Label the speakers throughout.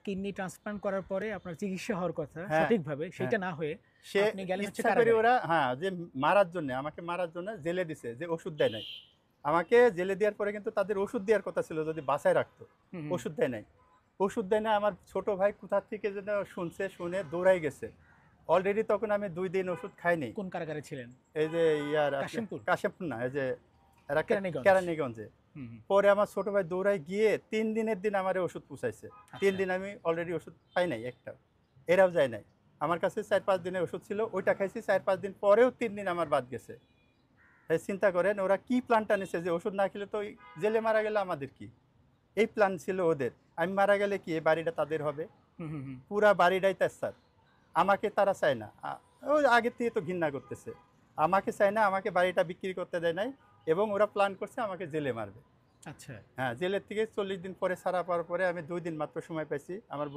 Speaker 1: Kidney transplant করার পরে আপনার চিকিৎসা হওয়ার কথা
Speaker 2: হ্যাঁ,
Speaker 1: সঠিকভাবে সেটা
Speaker 2: হ্যাঁ।
Speaker 1: না হয়ে
Speaker 2: সে
Speaker 1: আপনি গেলেন হচ্ছে
Speaker 2: ইচ্ছা করে
Speaker 1: কারাগারে।
Speaker 2: ওরা হ্যাঁ, যে মারার জন্য আমাকে মারার জন্য জেলে দিছে, যে ওষুধ দেয় নাই। আমাকে জেলে দেওয়ার পরে কিন্তু তাদের ওষুধ দেওয়ার কথা ছিল যদি বাঁচায় রাখতো।
Speaker 1: হুম, হুম।
Speaker 2: ওষুধ দেয় নাই। ওষুধ দেয় না, আমার ছোট ভাই কোথা থেকে যেন শুনছে, শুনে দৌড়াই গেছে। অলরেডি তখন আমি ২ দিন ওষুধ খাইনি।
Speaker 1: কোন কারাগারে ছিলেন?
Speaker 2: এই যে ইয়ার
Speaker 1: কাশিমপুর?
Speaker 2: কাশিমপুর না, এই যে এরা
Speaker 1: কেরানীগঞ্জ?
Speaker 2: কেরানীগঞ্জে।
Speaker 1: হুম, হুম।
Speaker 2: পরে আমার ছোট ভাই দৌড়ায় গিয়ে ৩ দিনের দিন আমারে ওষুধ পুষাইছে। ৩
Speaker 1: আচ্ছা।
Speaker 2: দিন আমি অলরেডি ওষুধ পাই নাই একটাও। এরাও যায় নাই। আমার কাছে ৪-৫ দিনের ওষুধ ছিল। ওইটা খাইছি, ৪-৫ দিন পরেও ৩ দিন আমার বাদ গেছে। এই চিন্তা করেন ওরা কি প্ল্যানটা নিছে যে ওষুধ না খেলে তো ওই জেলে মারা গেলে আমাদের কি? এই প্ল্যান ছিল ওদের। আমি মারা গেলে কি এই বাড়িটা তাদের হবে?
Speaker 1: হুম, হুম, হুম।
Speaker 2: পুরা বাড়িটাই তেজস্যার। আমাকে তারা চায় না। ওই আগের থেকে তো ঘৃণা করতেছে। আমাকে চায় না, আমাকে বাড়িটা বিক্রি করতে দেয় নাই এবং ওরা প্ল্যান করছে আমাকে জেলে মারবে।
Speaker 1: আচ্ছা।
Speaker 2: হ্যাঁ, জেলের থেকে ৪০ দিন পরে ছাড়া পাওয়ার পরে আমি ২ দিন মাত্র সময় পাইছি। আমার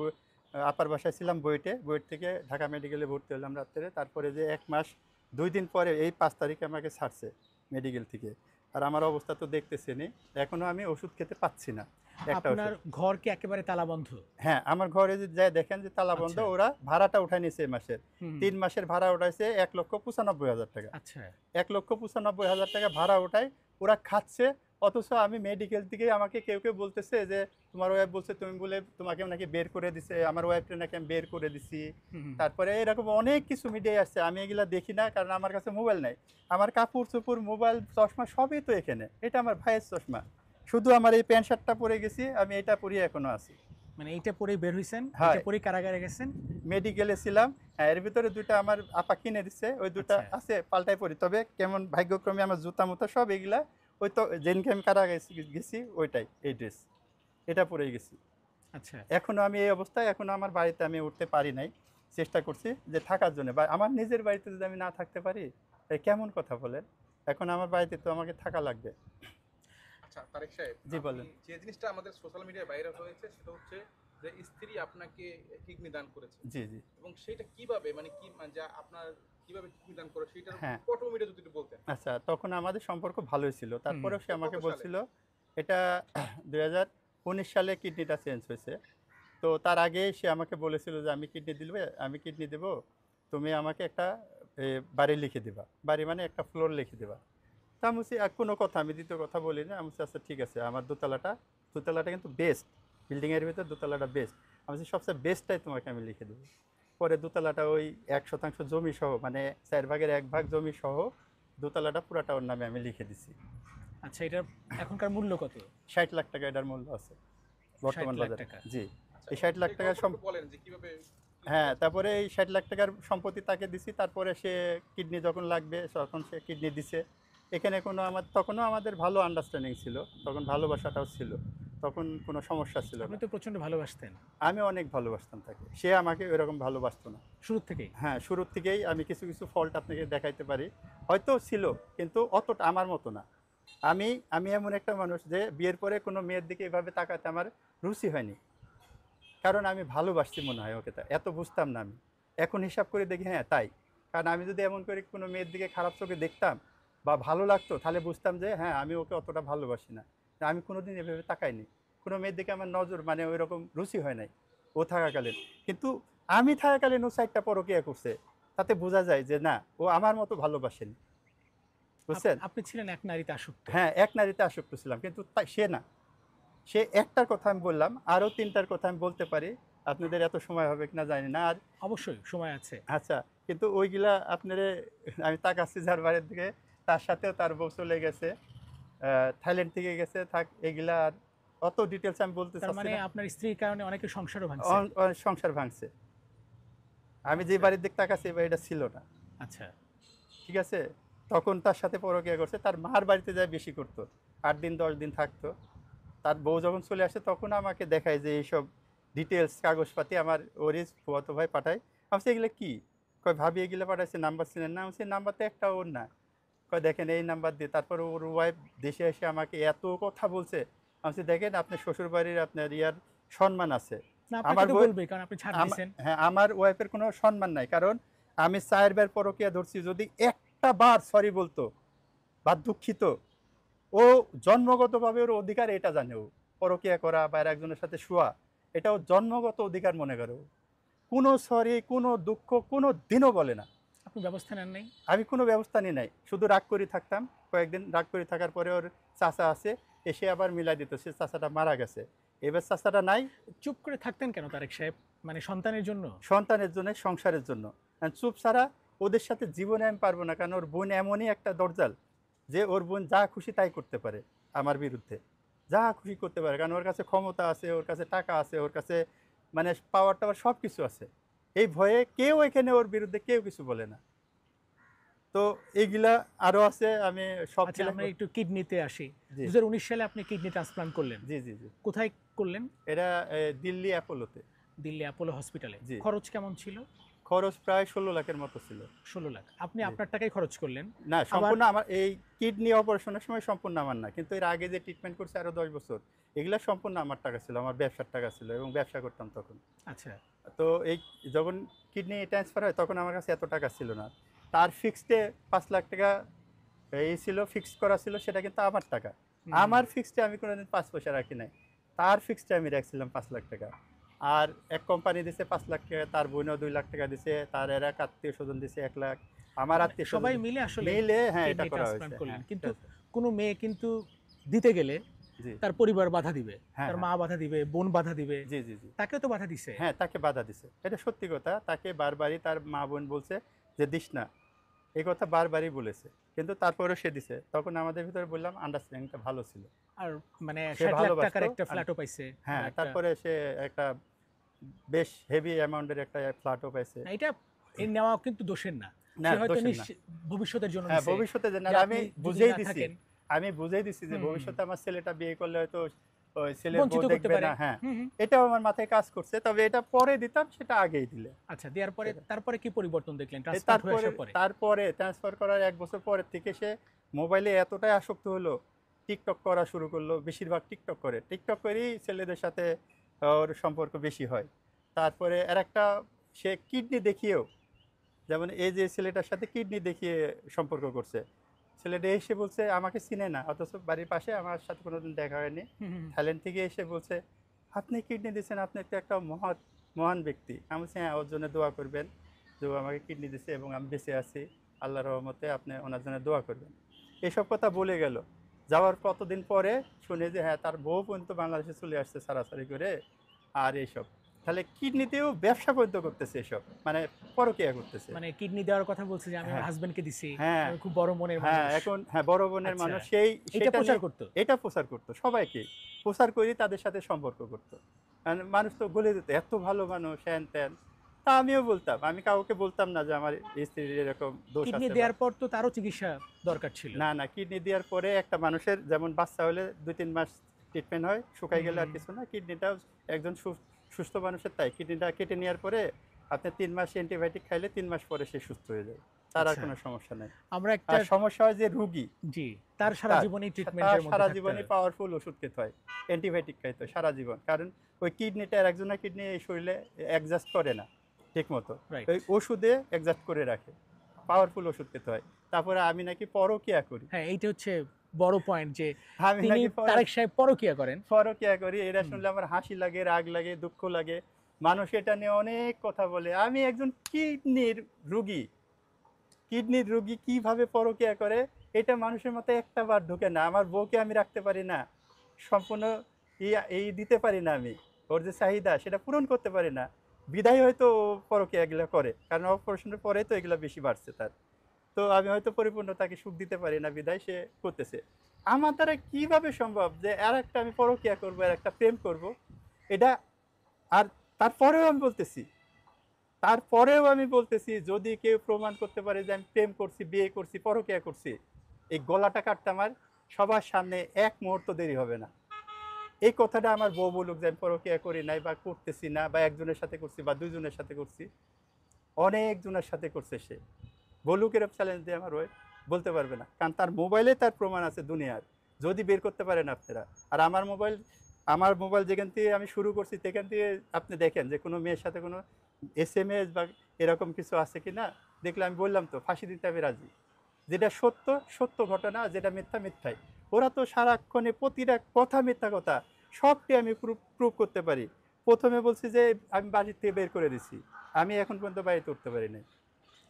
Speaker 2: আপার বাসায় ছিলাম বুয়েটে। বুয়েট থেকে ঢাকা মেডিকেলে ভর্তি হলাম রাত্রে। তারপরে যে ১ মাস ২ দিন পরে এই ৫ তারিখে আমাকে ছাড়ছে মেডিকেল থেকে। আর আমার অবস্থা তো দেখতেছেনই। এখনো আমি ওষুধ খেতে পাচ্ছি না। একটা
Speaker 1: আপনার
Speaker 2: ওষুধ।
Speaker 1: ঘর কি একেবারে তালাবন্ধ?
Speaker 2: হ্যাঁ, আমার ঘরে যে যাই দেখেন যে তালা বন্ধ।
Speaker 1: আচ্ছা।
Speaker 2: ওরা ভাড়াটা উঠায় নিছে এই মাসের।
Speaker 1: হুম, হুম।
Speaker 2: ৩ মাসের ভাড়া উঠাইছে ১,৯৫,০০০ টাকা।
Speaker 1: আচ্ছা।
Speaker 2: ১,৯৫,০০০ টাকা ভাড়া ওঠায় ওরা খাচ্ছে। অথচ আমি মেডিকেল থেকে আমাকে কেউ বলতেছে যে, "তোমার ওয়াইফ বলছে তুমি বলে তোমাকে নাকি বের করে দিছে। আমার ওয়াইফকে নাকি আমি বের করে দিছি।"
Speaker 1: হুম, হুম।
Speaker 2: তারপরে এরকম অনেক কিছু মিডিয়ায় আসছে। আমি এগুলা দেখি না, কারণ আমার কাছে মোবাইল নাই। আমার কাপড়-চোপড়, মোবাইল, চশমা সবই তো এখানে। এটা আমার ভাইয়ের চশমা। শুধু আমার এই প্যান্ট শার্টটা পরে গেছি, আমি এটা পরেই এখনো আছি।
Speaker 1: মানে এইটা পরেই বের হইছেন,
Speaker 2: হ্যাঁ।
Speaker 1: এইটা পরেই কারাগারে গেছেন।
Speaker 2: মেডিকেলে ছিলাম। হ্যাঁ, এর ভিতরে ২ টা আমার আপা কিনে দিছে। ওই ২ টা
Speaker 1: আচ্ছা।
Speaker 2: আছে, পাল্টায় পড়ি। তবে কেমন ভাগ্যক্রমে আমার জুতা-মুতা সব এগুলা ওই তো যেদিনকে আমি কারাগারে গেছি ওইটাই, এই ড্রেস। এটা পরেই গেছি।
Speaker 1: আচ্ছা।
Speaker 2: এখনো আমি এই অবস্থায়, এখনো আমার বাড়িতে আমি উঠতে পারি নাই। চেষ্টা করছি যে থাকার জন্য। বা আমার নিজের বাড়িতে যদি আমি না থাকতে পারি, কেমন কথা বলেন? এখন আমার বাড়িতে তো আমাকে থাকা লাগবে।
Speaker 3: আচ্ছা তারেক সাহেব,
Speaker 2: জি,
Speaker 3: আপনি
Speaker 2: বলেন।
Speaker 3: যে জিনিসটা আমাদের সোশ্যাল মিডিয়ায় ভাইরাল হয়েছে সেটা হচ্ছে যে স্ত্রী আপনাকে কিডনি দান করেছে
Speaker 2: জি, জি।
Speaker 3: এবং সেটা কিভাবে মানে কি মানে যা আপনার কিভাবে কিডনি দান করে সেটার
Speaker 2: হ্যাঁ।
Speaker 3: ফটো মিডিয়া যদি একটু বলতেন।
Speaker 2: আচ্ছা, তখন আমাদের সম্পর্ক ভালোই ছিল।
Speaker 1: হুম, হুম।
Speaker 2: তারপরেও সে আমাকে
Speaker 3: কত সালে?
Speaker 2: বলছিল, এটা ২০১৯ সালে কিডনিটা চেঞ্জ হয়েছে। তো তার আগেই সে আমাকে বলেছিল যে, আমি কিডনি দেব। তুমি আমাকে একটা বাড়ি লিখে দিবা। বাড়ি মানে একটা ফ্লোর লিখে দিবা। তা আমি বলছি, কোনো কথা আমি দ্বিতীয় কথা বলি না। আমি বলছি, আচ্ছা ঠিক আছে। আমার দোতলাটা কিন্তু বেস্ট। বিল্ডিংয়ের ভিতর দোতলাটা বেস্ট। আমি বলছি, সবচেয়ে বেস্টটাই তোমাকে আমি লিখে দেব। পরে দোতলাটা ওই ১% জমি সহ, মানে ৪ ভাগের ১ ভাগ জমি সহ দোতলাটা পুরাটা ওর নামে আমি লিখে দিছি।
Speaker 1: আচ্ছা, এটার এখনকার মূল্য কত?
Speaker 2: ৬০ লাখ টাকা এটার মূল্য আছে
Speaker 1: ৬০
Speaker 2: বর্তমান
Speaker 1: লাখ
Speaker 2: বাজারে।
Speaker 1: টাকা।
Speaker 2: জি।
Speaker 3: আচ্ছা,
Speaker 2: এই ৬০ লাখ
Speaker 3: সেই
Speaker 2: টাকার
Speaker 3: গল্পটা একটু বলেন যে কিভাবে কি
Speaker 2: হ্যাঁ,
Speaker 3: করেছেন?
Speaker 2: তারপরে এই ৬০ লাখ টাকার সম্পত্তি তাকে দিছি। তারপরে সে কিডনি যখন লাগবে তখন সে কিডনি দিছে। এখানে তখনও আমাদের ভালো আন্ডারস্ট্যান্ডিং ছিল। তখন ভালোবাসাটাও ছিল। তখন কোনো সমস্যা ছিল
Speaker 1: আপনি
Speaker 2: না।
Speaker 1: তো প্রচন্ড ভালোবাসতেন
Speaker 2: আমি অনেক ভালোবাসতাম তাকে। সে আমাকে ওইরকম ভালোবাসত না।
Speaker 1: শুরুর থেকেই।
Speaker 2: হ্যাঁ, শুরুর থেকেই আমি কিছু ফল্ট আপনাকে দেখাইতে পারি। হয়তো ছিল, কিন্তু অতটা আমার মতো না। আমি আমি এমন একটা মানুষ যে বিয়ের পরে কোনো মেয়ের দিকে এভাবে তাকাতে আমার রুচি হয়নি। কারণ আমি ভালোবাসছি মনে হয় ওকে, এত বুঝতাম না আমি। এখন হিসাব করে দেখি হ্যাঁ, তাই। কারণ আমি যদি এমন করে কোনো মেয়ের দিকে খারাপ চোখে দেখতাম বা ভালো লাগতো, তাহলে বুঝতাম যে হ্যাঁ, আমি ওকে অতটা ভালোবাসি না। আমি কোনোদিন এভাবে তাকাইনি। কোনো মেয়ের দিকে আমার নজর মানে ওইরকম রুচি হয় নাই ও থাকাকালীন। কিন্তু আমি থাকাকালীন ও ৪ টা পরকীয়া করছে। তাতে বোঝা যায় যে না, ও আমার মতো ভালোবাসেনি। বুঝছেন?
Speaker 1: আপনি ছিলেন এক নারীতে আসক্ত।
Speaker 2: হ্যাঁ, এক নারীতে আসক্ত ছিলাম। কিন্তু সে না। সে একটার কথা আমি বললাম, আরও ৩ টার কথা আমি বলতে পারি। আপনাদের এত সময় হবে কিনা জানি না। আর
Speaker 1: অবশ্যই সময় আছে।
Speaker 2: আচ্ছা, কিন্তু ওইগুলা আমি তাকাচ্ছি যার বাড়ির দিকে, তার সাথেও তার বউ চলে গেছে। থাইল্যান্ড থেকে গেছে। এগুলা আর অত ডিটেইলস আমি বলতে
Speaker 1: তার
Speaker 2: চাচ্ছি
Speaker 1: মানে
Speaker 2: না।
Speaker 1: আপনার স্ত্রীর কারণে অনেকের সংসারও ভাঙছে।
Speaker 2: সংসার ভাঙছে। আমি যে
Speaker 1: আচ্ছা,
Speaker 2: বাড়ির দিকে তাকাচ্ছি এই বাড়িটা ছিল না।
Speaker 1: আচ্ছা।
Speaker 2: ঠিক আছে? তখন তার সাথে পরকীয়া করছে। তার মার বাড়িতে যায় বেশি করত। ৮ দিন ১০ দিন থাকতো। তার বউ যখন চলে আসে তখন আমাকে দেখায় যে এইসব ডিটেইলস কাগজপাতি আমার ওরই ফুফাতো ভাই পাঠায়। আমি বলছি, এগুলো কি? কয়, ভাবি এগুলো পাঠাইছে, নাম্বার চিনেন না? আমি বলছি, নাম্বার তো একটাও ওর না। কয়, দেখেন এই নাম্বার দিয়ে। তারপরে ওর ওয়াইফ দেশে এসে আমাকে এত কথা বলছে। আমি বলছি, দেখেন আপনার শ্বশুরবাড়ির আপনার সম্মান আছে।
Speaker 1: না, আপনাকে
Speaker 2: আমার
Speaker 1: তো
Speaker 2: বউ
Speaker 1: বলবেই কারণ আপনি ছাড় দিছেন।
Speaker 2: হ্যাঁ, আমার ওয়াইফের কোনো সম্মান নাই। কারণ আমি ৪ বার পরকীয়া ধরছি। যদি একটা বার সরি বলতো বা দুঃখিত, ও জন্মগতভাবে ওর অধিকার এটা জানে ও। পরকীয়া করা বা একজনের সাথে শোয়া, এটা ওর জন্মগত অধিকার মনে করে ও। কোনো সরি, কোনো দুঃখ কোনো দিনও বলে না।
Speaker 1: আপনি ব্যবস্থা নেন নাই?
Speaker 2: আমি কোনো ব্যবস্থা নিই নাই, শুধু রাগ করে থাকতাম। কয়েকদিন রাগ করে থাকার পরে ওর চাচা আছে, এসে আবার মিলাই দিত, সে চাচাটা মারা গেছে, এবার চাচাটা নাই।
Speaker 1: চুপ করে থাকতেন কেন তারেক সাহেব? মানে সন্তানের জন্য?
Speaker 2: সন্তানের জন্য, সংসারের জন্য। আর চুপ ছাড়া ওদের সাথে জীবনে আমি পারবো না, কারণ ওর বোন এমনই একটা দরজাল যে ওর বোন যা খুশি তাই করতে পারে আমার বিরুদ্ধে, যা খুশি করতে পারে, কারণ ওর কাছে ক্ষমতা আছে, ওর কাছে টাকা আছে, ওর কাছে মানে পাওয়ার টাওয়ার সব কিছু আছে। এই ভয়ে কেউ এখানে ওর বিরুদ্ধে কেউ কিছু বলে না। তো এইগুলা আরো আছে, আমি সব
Speaker 1: আচ্ছা, আমরা একটু কিডনিতে আসি।
Speaker 2: জি
Speaker 1: 2019 সালে আপনি কিডনি ট্রান্সপ্লান্ট করলেন।
Speaker 2: জি জি জি
Speaker 1: কোথায় করলেন?
Speaker 2: এটা দিল্লি অ্যাপোলোতে।
Speaker 1: দিল্লি অ্যাপোলো হসপিটালে।
Speaker 2: জি।
Speaker 1: খরচ কেমন ছিল?
Speaker 2: খরচ প্রায় 16 লাখের মতো ছিল।
Speaker 1: 16 লাখ। আপনি
Speaker 2: জি।
Speaker 1: আপনার টাকাই খরচ করলেন।
Speaker 2: না, সম্পূর্ণ আমার এই কিডনি অপারেশনের সময় সম্পূর্ণ আমার না, কিন্তু এর আগে যে ট্রিটমেন্ট করছে আরো 10 বছর, এগুলা সম্পূর্ণ আমার টাকা ছিল, আমার ব্যবসার টাকা ছিল, এবং ব্যবসা করতাম তখন।
Speaker 1: আচ্ছা।
Speaker 2: তো এই যখন কিডনি ট্রান্সফার হয় তখন আমার কাছে এত টাকা ছিল না। তার ফিক্সডে 5 লাখ টাকা এই ছিল, ফিক্সড করা ছিল, সেটা কিন্তু আমার টাকা।
Speaker 1: হুম।
Speaker 2: আমার ফিক্সডে আমি কোনোদিন 5 পয়সা রাখি নাই, তার ফিক্সডে আমি রাখছিলাম 5 লাখ টাকা। আর এক কোম্পানি দিছে 5 লাখ টাকা, তার বোনও 2 লাখ টাকা দিছে, তার এরা আত্মীয় স্বজন দিছে 1 লাখ, আমার আত্মীয়
Speaker 1: সবাই মিলে আসলে
Speaker 2: মিলে হ্যাঁ এটা
Speaker 1: কিডনি
Speaker 2: করা
Speaker 1: ট্রান্সপ্লান্ট
Speaker 2: হয়েছে।
Speaker 1: করলেন।
Speaker 2: হ্যাঁ,
Speaker 1: কিন্তু
Speaker 2: ঠিক আছে।
Speaker 1: কোনো মেয়ে কিন্তু দিতে গেলে
Speaker 2: জি
Speaker 1: তার পরিবার বাধা দিবে,
Speaker 2: হ্যাঁ,
Speaker 1: তার
Speaker 2: হ্যাঁ।
Speaker 1: মা বাধা দিবে, বোন বাধা দিবে।
Speaker 2: জি জি জি
Speaker 1: তাকেও তো বাধা দিছে।
Speaker 2: হ্যাঁ, তাকে বাধা দিছে, এটা সত্যি কথা। তাকে বারবারই তার মা বোন বলছে যে দিস না, এই কথা বারবারই বলেছে, কিন্তু তারপরেও সে দিছে। তখন আমাদের ভিতরে বললাম আন্ডারস্ট্যান্ডিংটা ভালো ছিল।
Speaker 1: আর মানে
Speaker 2: সে
Speaker 1: 60 লাখ
Speaker 2: ভালোবাসতো।
Speaker 1: টাকার একটা ফ্ল্যাটও পাইছে।
Speaker 2: হ্যাঁ,
Speaker 1: বা একটা-
Speaker 2: তারপরে সে একটা বেশ হেভি অ্যামাউন্টের একটা ফ্ল্যাটও পাইছে।
Speaker 1: না, এটা এই নেওয়া কিন্তু দোষের না।
Speaker 2: না,
Speaker 1: সে হয়তো
Speaker 2: দোষের না।
Speaker 1: ভবিষ্যতের জন্য
Speaker 2: হ্যাঁ,
Speaker 1: নিছে।
Speaker 2: ভবিষ্যতে যে না,
Speaker 1: যে
Speaker 2: আমি
Speaker 1: আপনি যদি
Speaker 2: বুঝেই
Speaker 1: না
Speaker 2: দিছি,
Speaker 1: থাকেন,
Speaker 2: আমি বুঝেই দিছি যে
Speaker 1: হুম,
Speaker 2: ভবিষ্যতে আমার ছেলেটা বিয়ে করলে হয়তো ওই ছেলের
Speaker 1: বঞ্চিত
Speaker 2: বউ
Speaker 1: করতে
Speaker 2: দেখবে
Speaker 1: পারে।
Speaker 2: না। হ্যাঁ,
Speaker 1: হুম, হুম।
Speaker 2: এটাও আমার মাথায় কাজ করছে, তবে এটা পরে দিতাম, সেটা আগেই দিলে।
Speaker 1: আচ্ছা, দেওয়ার পরে তারপরে কি পরিবর্তন দেখলেন
Speaker 2: এই
Speaker 1: ট্রান্সপ্লান্ট হয়ে আসার পরে?
Speaker 2: তারপরে ট্রান্সফার করার 1 বছর পরের থেকে সে মোবাইলে এতটাই আসক্ত হলো, টিকটক করা শুরু করলো, বেশিরভাগ টিকটক করে, টিকটক করেই ছেলেদের সাথে ওর সম্পর্ক বেশি হয়। তারপরে আর একটা, সে কিডনি দেখিয়েও, যেমন এই যে ছেলেটার সাথে কিডনি দেখিয়ে সম্পর্ক করছে, ছেলেটা এসে বলছে আমাকে চিনে না, অথচ বাড়ির পাশে, আমার সাথে কোনোদিন দেখা হয়নি,
Speaker 1: হুম, হুম, হুম।
Speaker 2: থাইল্যান্ড থেকে এসে বলছে আপনি কিডনি দিচ্ছেন, আপনি তো একটা মহান ব্যক্তি। আমি বলছি হ্যাঁ, ওর জন্য দোয়া করবেন, যে ও আমাকে কিডনি দিচ্ছে এবং আমি বেঁচে আছি, আল্লাহর রহমতে আপনি ওনার জন্য দোয়া করবেন। এসব কথা বলে গেল। যাওয়ার কতদিন পরে শুনে যে হ্যাঁ, তার বউ পর্যন্ত বাংলাদেশে চলে আসছে সারাসারি করে। আর এইসব, তাহলে কিডনিতেও ব্যবসা পর্যন্ত করতেছে, এসব মানে পরকীয়া করতেছে।
Speaker 1: মানে কিডনি দেওয়ার কথা বলছে যে আমি আমার
Speaker 2: হ্যাঁ।
Speaker 1: হাজবেন্ডকে দিছি,
Speaker 2: হ্যাঁ।
Speaker 1: আমি খুব বড় মনের
Speaker 2: হ্যাঁ,
Speaker 1: মানুষ।
Speaker 2: এখন হ্যাঁ, বড় বোনের
Speaker 1: আচ্ছা।
Speaker 2: মানুষ,
Speaker 1: এটা
Speaker 2: সেটা
Speaker 1: প্রচার
Speaker 2: নিয়ে-
Speaker 1: করতো।
Speaker 2: এটা প্রচার করতো, সবাইকে প্রচার করি, তাদের সাথে সম্পর্ক করতো। আর মানুষ তো বলে দিত এত ভালো মানুষ, হ্যান ত্যান। তা আমিও বলতাম, আমি কাউকে বলতাম না যে আমার স্ত্রীর এরকম দোষ
Speaker 1: কিডনি
Speaker 2: আছে
Speaker 1: দেওয়ার পর তো তারও চিকিৎসা দরকার ছিল।
Speaker 2: না না, কিডনি দেওয়ার পরে একটা মানুষের যেমন বাচ্চা হলে 2-3 মাস ট্রিটমেন্ট হয়, শুকাই গেলে আর
Speaker 1: হুম।
Speaker 2: কিছু না, কিডনিটাও একজন সুস্থ মানুষের তাই। কিডনিটা কেটে নেওয়ার পরে আপনি 3 মাস অ্যান্টিবায়োটিক খাইলে 3 মাস পরে সে সুস্থ হয়ে যায়, তার আর
Speaker 1: আচ্ছা।
Speaker 2: কোনো সমস্যা নেই।
Speaker 1: আমরা একটা
Speaker 2: আর সমস্যা হয় যে রুগী,
Speaker 1: জি, তার সারা
Speaker 2: তার
Speaker 1: জীবনই
Speaker 2: তার
Speaker 1: ট্রিটমেন্টের মধ্যে
Speaker 2: সারা
Speaker 1: থাকতে
Speaker 2: জীবনই
Speaker 1: হবে।
Speaker 2: পাওয়ারফুল ওষুধ খেতে হয়, অ্যান্টিবায়োটিক খাইতে হয় সারা জীবন, কারণ ওই কিডনিটা আর একজনের কিডনি এই শরীরে অ্যাডজাস্ট করে না ঠিক মতো,
Speaker 1: Right.
Speaker 2: ওই ওষুধে অ্যাডজাস্ট করে রাখে, পাওয়ারফুল ওষুধ খেতে হয়। তারপরে আমি নাকি পরকীয়া করি,
Speaker 1: হ্যাঁ, এইটা হচ্ছে বড় পয়েন্ট যে
Speaker 2: আমি
Speaker 1: তিনি
Speaker 2: নাকি
Speaker 1: তারেক সাহেব পরকীয়া করেন।
Speaker 2: পরকীয়া করি। এটা শুনলে আমার হাসি লাগে, রাগ লাগে, দুঃখ লাগে। মানুষ এটা নিয়ে অনেক কথা বলে। আমি একজন কিডনির রুগী কিভাবে পরকীয়া করে, এটা মানুষের মাথায় একটা বার ঢোকে না। আমার বউকে আমি রাখতে পারি না, সম্পূর্ণ এই দিতে পারি না, আমি ওর যে চাহিদা সেটা পূরণ করতে পারি না, বিধায় হয়তো ও পরকীয়া এগুলো করে, কারণ অপারেশনের পরে তো এগুলো বেশি বাড়ছে তার। তো আমি হয়তো পরিপূর্ণ তাকে সুখ দিতে পারি না, বিধায় সে করতেছে। আমার দ্বারা কিভাবে সম্ভব যে আর একটা আমি পরকীয়া করবো, আর একটা প্রেম করব, এটা। আর তারপরেও আমি বলতেছি যদি কেউ প্রমাণ করতে পারে যে আমি প্রেম করছি, বিয়ে করছি, পরকীয়া করছি, এই গলাটা কাটতে আমার সবার সামনে এক মুহূর্ত দেরি হবে না। এই কথাটা আমার বউ বলুক যে আমি পরকীয়া করি নাই, বা করতেছি না, বা একজনের সাথে করছি, বা 2 জনের সাথে করছি, অনেকজনের সাথে করছে সে, বলুক, এরকম চ্যালেঞ্জ দিয়ে আমার ওয়াইফ বলতে পারবে না, কারণ তার মোবাইলে তার প্রমাণ আছে দুনিয়ার, যদি বের করতে পারেন আপনারা। আর আমার মোবাইল যেখান থেকে আমি শুরু করছি সেখান থেকে আপনি দেখেন যে কোনো মেয়ের সাথে কোনো SMS বা এরকম কিছু আছে কি না, দেখলে আমি বললাম তো ফাঁসি দিতে আমি রাজি। যেটা সত্য সত্য ঘটনা, যেটা মিথ্যা মিথ্যাই। ওরা তো সারাক্ষণে প্রতিটা কথা মিথ্যা কথা, সবটি আমি প্রুভ করতে পারি। প্রথমে বলছি যে আমি বাড়ি থেকে বের করে দিছি, আমি এখন পর্যন্ত বাড়িতে উঠতে পারি নাই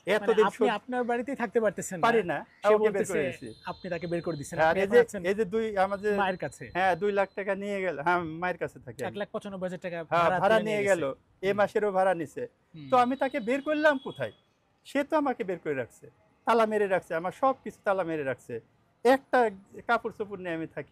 Speaker 1: মানে
Speaker 2: এতদিন।
Speaker 1: আপনি আপনার বাড়িতেই থাকতে পারতেছেন না,
Speaker 2: পারি না,
Speaker 1: সে
Speaker 2: ওকে বের
Speaker 1: বলতেছে
Speaker 2: করে দিছি।
Speaker 1: আপনি তাকে বের করে দিচ্ছেন,
Speaker 2: আর
Speaker 1: আপনি
Speaker 2: এই
Speaker 1: এখন
Speaker 2: যে
Speaker 1: আছেন
Speaker 2: এই যে দুই আমাদের
Speaker 1: মায়ের কাছে।
Speaker 2: হ্যাঁ 2 লাখ টাকা নিয়ে গেল, হ্যাঁ মায়ের কাছে থাকে।
Speaker 1: 1,95,000 টাকা
Speaker 2: হ্যাঁ ভাড়া
Speaker 1: তুলে
Speaker 2: নিয়ে
Speaker 1: গেছে।
Speaker 2: গেল, এ
Speaker 1: হুম।
Speaker 2: মাসেরও ভাড়া নিছে।
Speaker 1: হুম।
Speaker 2: তো আমি তাকে বের করলাম কোথায়? সে তো আমাকে বের করে রাখছে, তালা মেরে রাখছে, আমার সব কিছু তালা মেরে রাখছে। একটা কাপড় চোপড় নিয়ে আমি থাকি।